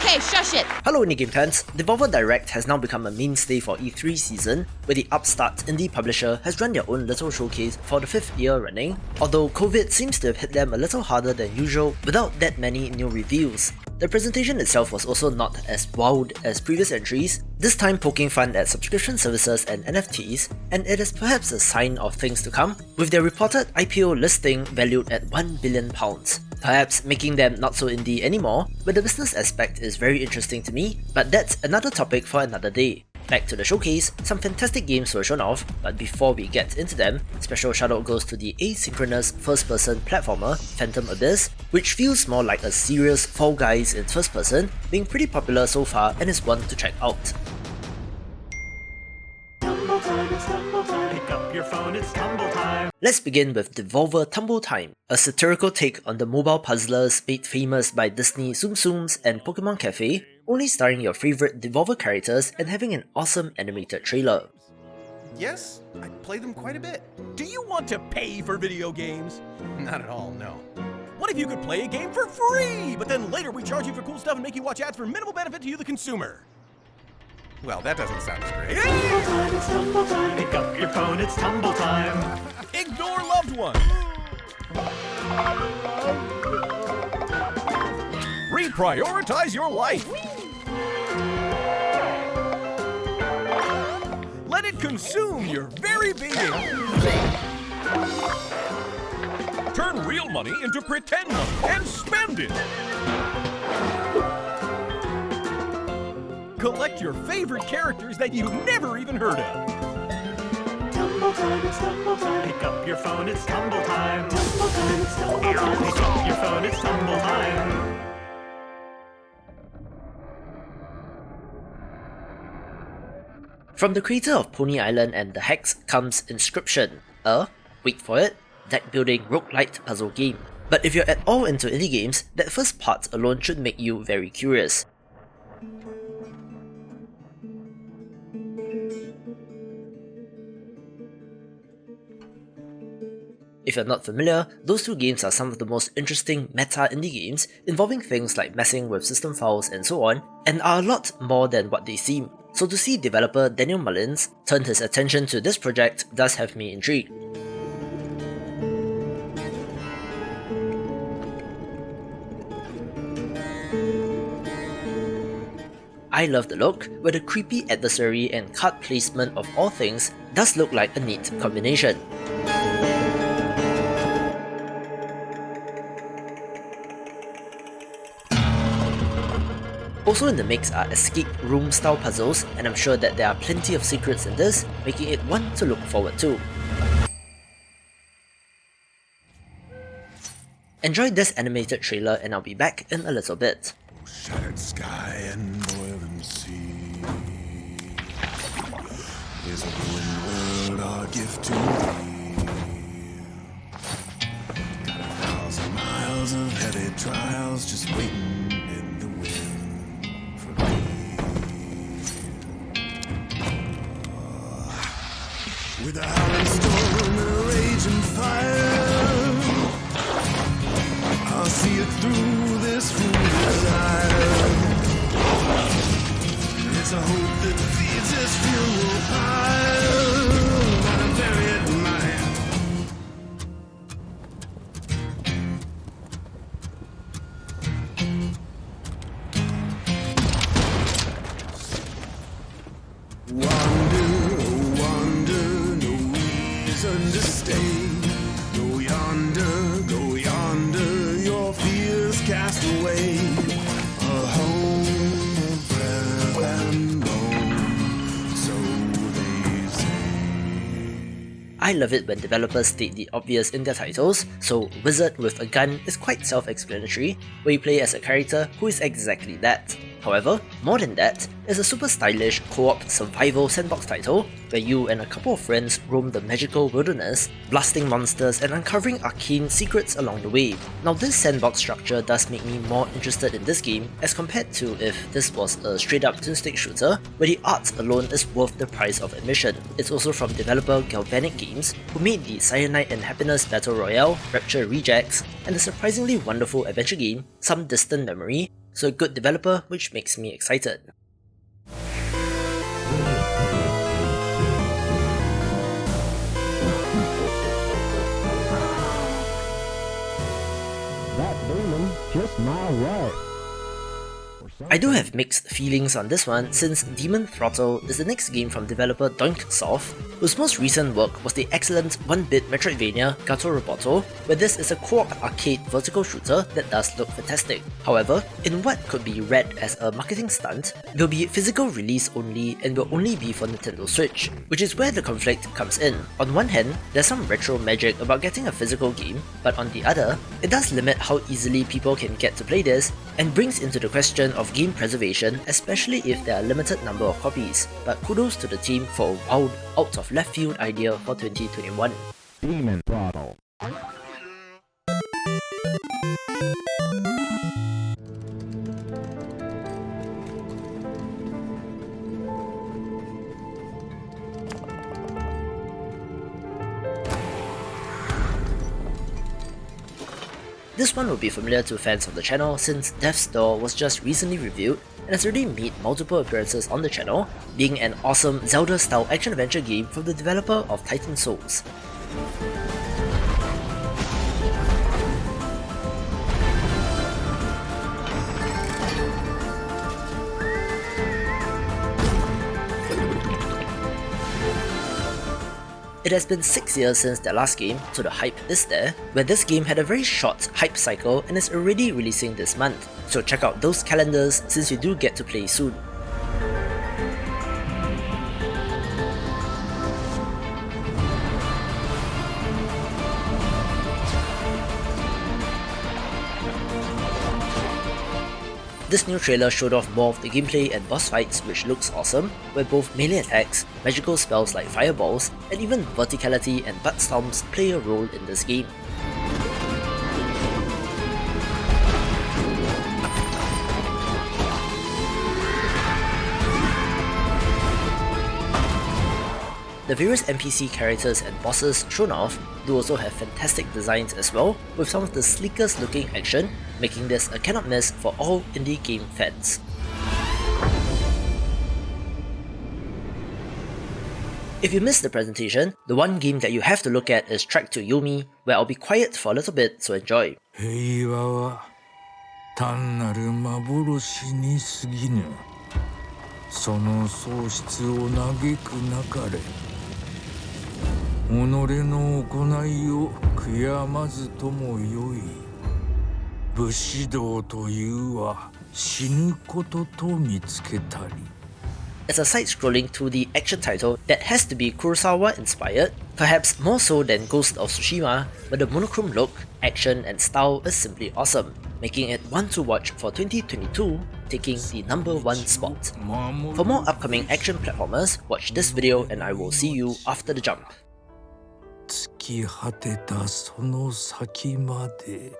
Okay, shush it! Hello indie game fans, Devolver Direct has now become a mainstay for E3 season, where the upstart indie publisher has run their own little showcase for the 5th year running, although COVID seems to have hit them a little harder than usual without that many new reveals. The presentation itself was also not as wowed as previous entries, this time poking fun at subscription services and NFTs, and it is perhaps a sign of things to come, with their reported IPO listing valued at £1 billion. Perhaps making them not so indie anymore, but the business aspect is very interesting to me, but that's another topic for another day. Back to the showcase, some fantastic games were shown off, but before we get into them, special shoutout goes to the asynchronous first-person platformer Phantom Abyss, which feels more like a serious Fall Guys in first person, being pretty popular so far and is one to check out. Pick up your phone, it's Tumble time. Let's begin with Devolver Tumble Time, a satirical take on the mobile puzzlers made famous by Disney Tsum Tsums and Pokemon Cafe, only starring your favourite Devolver characters and having an awesome animated trailer. Yes, I play them quite a bit. Do you want to pay for video games? Not at all, no. What if you could play a game for free, but then later we charge you for cool stuff and make you watch ads for minimal benefit to you, the consumer? Well, that doesn't sound as great. It's Tumble time. Pick up your phone, it's Tumble time. Ignore loved ones. Reprioritize your life. Let it consume your very being. Turn real money into pretend money and spend it. Collect your favorite characters that you've never even heard of. Tumble time, it's Tumble time. Pick up your phone, it's Tumble time. Tumble time, it's Tumble time. Pick up your phone, it's Tumble time. From the creator of Pony Island and The Hex comes Inscryption, a, wait for it, deck-building roguelite puzzle game. But if you're at all into indie games, that first part alone should make you very curious. If you're not familiar, those two games are some of the most interesting meta indie games involving things like messing with system files and so on, and are a lot more than what they seem. So to see developer Daniel Mullins turn his attention to this project does have me intrigued. I love the look, where the creepy adversary and card placement of all things does look like a neat combination. Also in the mix are escape room style puzzles, and I'm sure that there are plenty of secrets in this, making it one to look forward to. Enjoy this animated trailer and I'll be back in a little bit. Shattered sky and boiling sea. Is a ruined world our gift to thee? Got 1,000 miles of heavy trials just waiting in the wind for me. With a howling storm and a raging fire, I'll see it through this foolish desire. It's a hope that feeds this funeral pyre, gotta bury it in my hand. Wander, oh wander, no reason to stay. Go yonder, your fears cast away. A home of breath and bone, so they say. I love it when developers state the obvious in their titles, so Wizard with a Gun is quite self-explanatory, where you play as a character who is exactly that. However, more than that, it's a super stylish co-op survival sandbox title where you and a couple of friends roam the magical wilderness, blasting monsters and uncovering arcane secrets along the way. Now this sandbox structure does make me more interested in this game as compared to if this was a straight up twin-stick shooter where the art alone is worth the price of admission. It's also from developer Galvanic Games, who made the Cyanide and Happiness Battle Royale, Rapture Rejects, and the surprisingly wonderful adventure game Some Distant Memory, so a good developer which makes me excited. That demon just my right. I do have mixed feelings on this one since Demon Throttle is the next game from developer Doinksoft, whose most recent work was the excellent 1-bit Metroidvania Gato Roboto, where this is a co-op arcade vertical shooter that does look fantastic. However, in what could be read as a marketing stunt, it will be physical release only and will only be for Nintendo Switch, which is where the conflict comes in. On one hand, there's some retro magic about getting a physical game, but on the other, it does limit how easily people can get to play this, and brings into the question of game preservation, especially if there are a limited number of copies. But kudos to the team for a wild, out of left field idea for 2021. Demon Throttle. This one will be familiar to fans of the channel since Death's Door was just recently reviewed and has already made multiple appearances on the channel, being an awesome Zelda-style action-adventure game from the developer of Titan Souls. It has been 6 years since their last game, so the hype is there, where this game had a very short hype cycle and is already releasing this month, so check out those calendars since you do get to play soon. This new trailer showed off more of the gameplay and boss fights, which looks awesome, where both melee attacks, magical spells like fireballs, and even verticality and butt stomps play a role in this game. The various NPC characters and bosses shown off do also have fantastic designs as well, with some of the sleekest looking action, making this a cannot miss for all indie game fans. If you missed the presentation, the one game that you have to look at is Track to Yomi, where I'll be quiet for a little bit, so enjoy. 平和は単なる幻に過ぎぬ。その喪失を嘆くなかれ。己の行いを悔やまずともよい。武士道というは死ぬことと見つけたり。It's a side-scrolling 2D action title that has to be Kurosawa-inspired, perhaps more so than Ghost of Tsushima, but the monochrome look, action and style is simply awesome, making it one to watch for 2022, taking the #1 spot. For more upcoming action platformers, watch this video and I will see you after the jump. 突き果てたその先まで